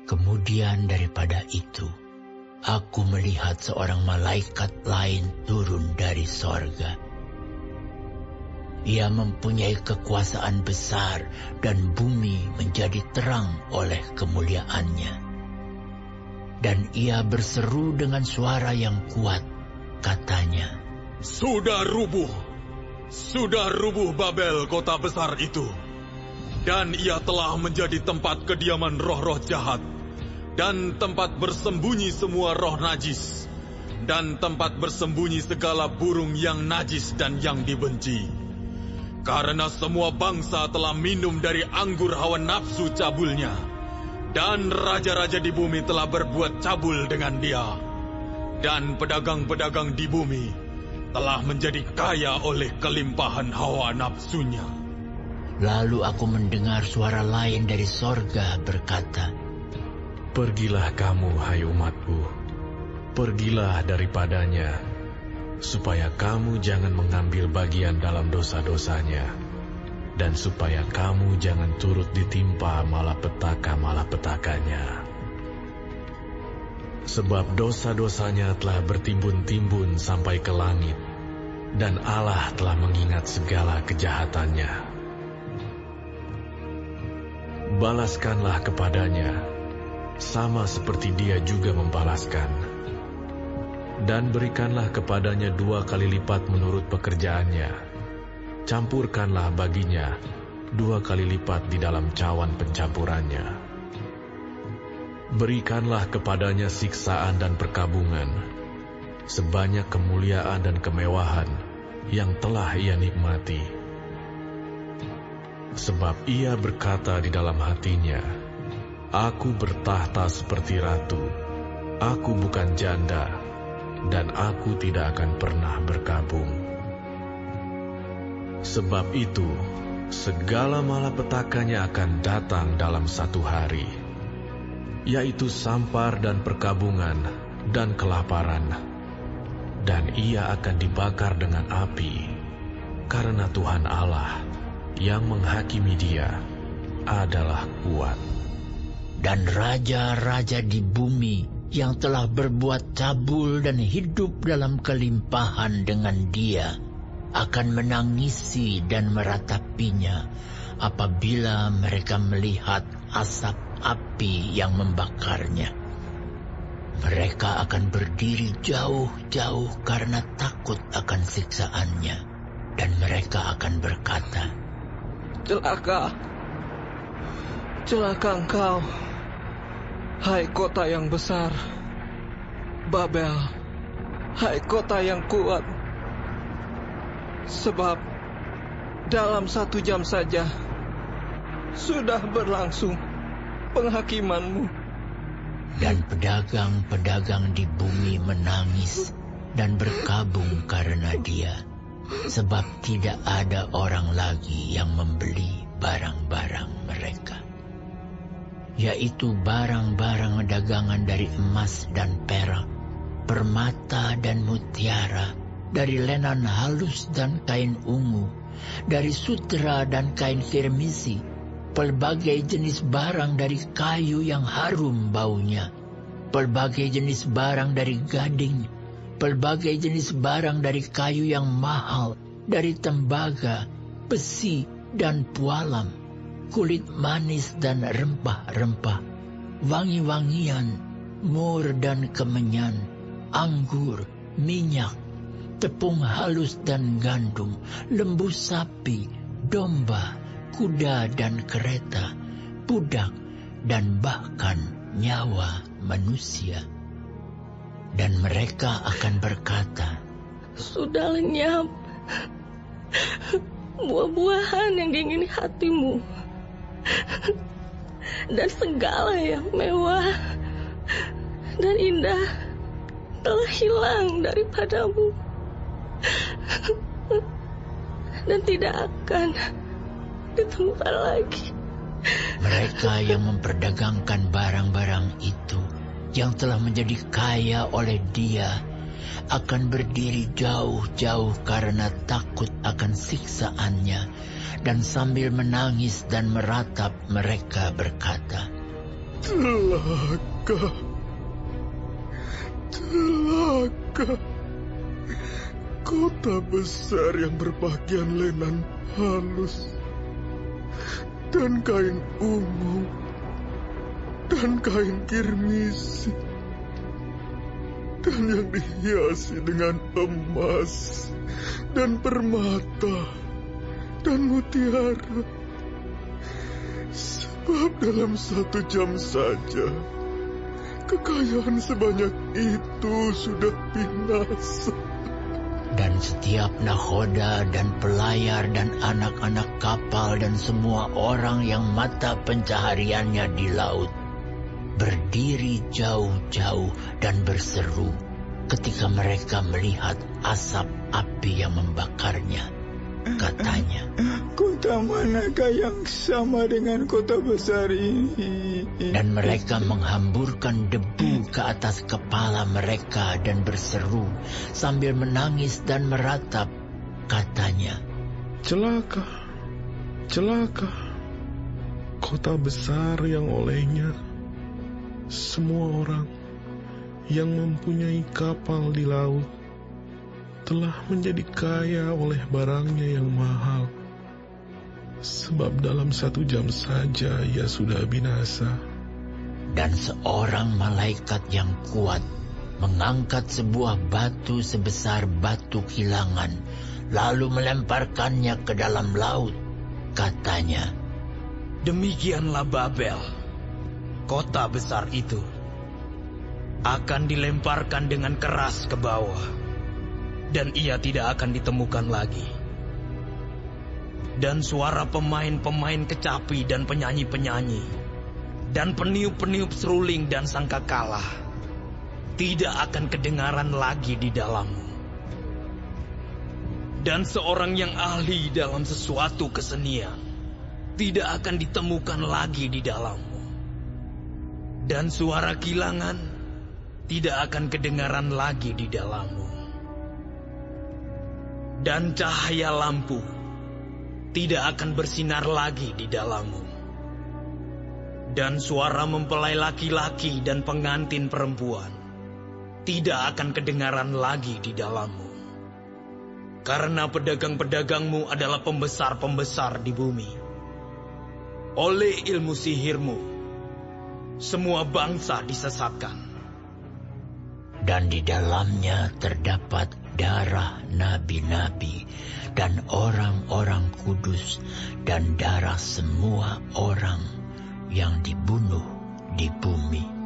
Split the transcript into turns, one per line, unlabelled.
Kemudian daripada itu, aku melihat seorang malaikat lain turun dari sorga. Ia mempunyai kekuasaan besar dan bumi menjadi terang oleh kemuliaannya. Dan ia berseru dengan suara yang kuat, katanya,
Sudah rubuh Babel kota besar itu. Dan ia telah menjadi tempat kediaman roh-roh jahat, dan tempat bersembunyi semua roh najis, dan tempat bersembunyi segala burung yang najis dan yang dibenci. Karena semua bangsa telah minum dari anggur hawa nafsu cabulnya, dan raja-raja di bumi telah berbuat cabul dengan dia, dan pedagang-pedagang di bumi telah menjadi kaya oleh kelimpahan hawa nafsunya.
Lalu aku mendengar suara lain dari sorga berkata,
Pergilah kamu, hai umatku, pergilah daripadanya, supaya kamu jangan mengambil bagian dalam dosa-dosanya, dan supaya kamu jangan turut ditimpa malapetaka-malapetakanya. Sebab dosa-dosanya telah bertimbun-timbun sampai ke langit, dan Allah telah mengingat segala kejahatannya. Balaskanlah kepadanya, sama seperti dia juga membalaskan. Dan berikanlah kepadanya 2 kali lipat menurut pekerjaannya. Campurkanlah baginya 2 kali lipat di dalam cawan pencampurannya. Berikanlah kepadanya siksaan dan perkabungan, sebanyak kemuliaan dan kemewahan yang telah ia nikmati. Sebab ia berkata di dalam hatinya, Aku bertahta seperti ratu, aku bukan janda, dan aku tidak akan pernah berkabung. Sebab itu, segala malapetakanya akan datang dalam satu hari, yaitu sampar dan perkabungan dan kelaparan, dan ia akan dibakar dengan api, karena Tuhan Allah yang menghakimi dia adalah kuat.
Dan raja-raja di bumi yang telah berbuat cabul dan hidup dalam kelimpahan dengan dia akan menangisi dan meratapinya apabila mereka melihat asap api yang membakarnya. Mereka akan berdiri jauh-jauh karena takut akan siksaannya, dan mereka akan berkata,
Celaka, celaka engkau, hai kota yang besar, Babel, hai kota yang kuat. Sebab dalam 1 jam saja sudah berlangsung penghakimanmu.
Dan pedagang-pedagang di bumi menangis dan berkabung karena dia, sebab tidak ada orang lagi yang membeli barang-barang mereka, yaitu barang-barang dagangan dari emas dan perak, permata dan mutiara, dari lenan halus dan kain ungu, dari sutera dan kain kirmisi, pelbagai jenis barang dari kayu yang harum baunya, pelbagai jenis barang dari gading, pelbagai jenis barang dari kayu yang mahal, dari tembaga, besi, dan pualam, kulit manis dan rempah-rempah, wangi-wangian, mur dan kemenyan, anggur, minyak, tepung halus dan gandum, lembu sapi, domba, kuda dan kereta, budak, dan bahkan nyawa manusia. Dan mereka akan berkata,
Sudah lenyap buah-buahan yang diingini hatimu, dan segala yang mewah dan indah telah hilang daripadamu, dan tidak akan ditemukan lagi.
Mereka yang memperdagangkan barang-barang itu, yang telah menjadi kaya oleh dia, akan berdiri jauh-jauh karena takut akan siksaannya, dan sambil menangis dan meratap mereka berkata,
Celaka. Kota besar yang berpakaian lenan halus dan kain ungu dan kain kirmisi dan yang dihiasi dengan emas dan permata dan mutiara. Sebab dalam 1 jam saja kekayaan sebanyak itu sudah binasa.
Dan setiap nakhoda dan pelayar dan anak-anak kapal dan semua orang yang mata pencahariannya di laut berdiri jauh-jauh dan berseru ketika mereka melihat asap api yang membakarnya. Katanya,
kota manakah yang sama dengan kota besar ini?
Dan mereka menghamburkan debu ke atas kepala mereka dan berseru sambil menangis dan meratap. Katanya,
celaka, kota besar yang olehnya semua orang yang mempunyai kapal di laut telah menjadi kaya oleh barangnya yang mahal. Sebab dalam 1 jam saja ia sudah binasa.
Dan seorang malaikat yang kuat mengangkat sebuah batu sebesar batu kilangan, lalu melemparkannya ke dalam laut. Katanya,
demikianlah Babel, kota besar itu, akan dilemparkan dengan keras ke bawah, dan ia tidak akan ditemukan lagi. Dan suara pemain-pemain kecapi dan penyanyi-penyanyi, dan peniup-peniup seruling dan sangkakala tidak akan kedengaran lagi di dalammu. Dan seorang yang ahli dalam sesuatu kesenian tidak akan ditemukan lagi di dalammu. Dan suara kilangan tidak akan kedengaran lagi di dalammu. Dan cahaya lampu tidak akan bersinar lagi di dalammu. Dan suara mempelai laki-laki dan pengantin perempuan tidak akan kedengaran lagi di dalammu. Karena pedagang-pedagangmu adalah pembesar-pembesar di bumi. Oleh ilmu sihirmu, semua bangsa disesatkan.
Dan di dalamnya terdapat darah nabi-nabi dan orang-orang kudus dan darah semua orang yang dibunuh di bumi.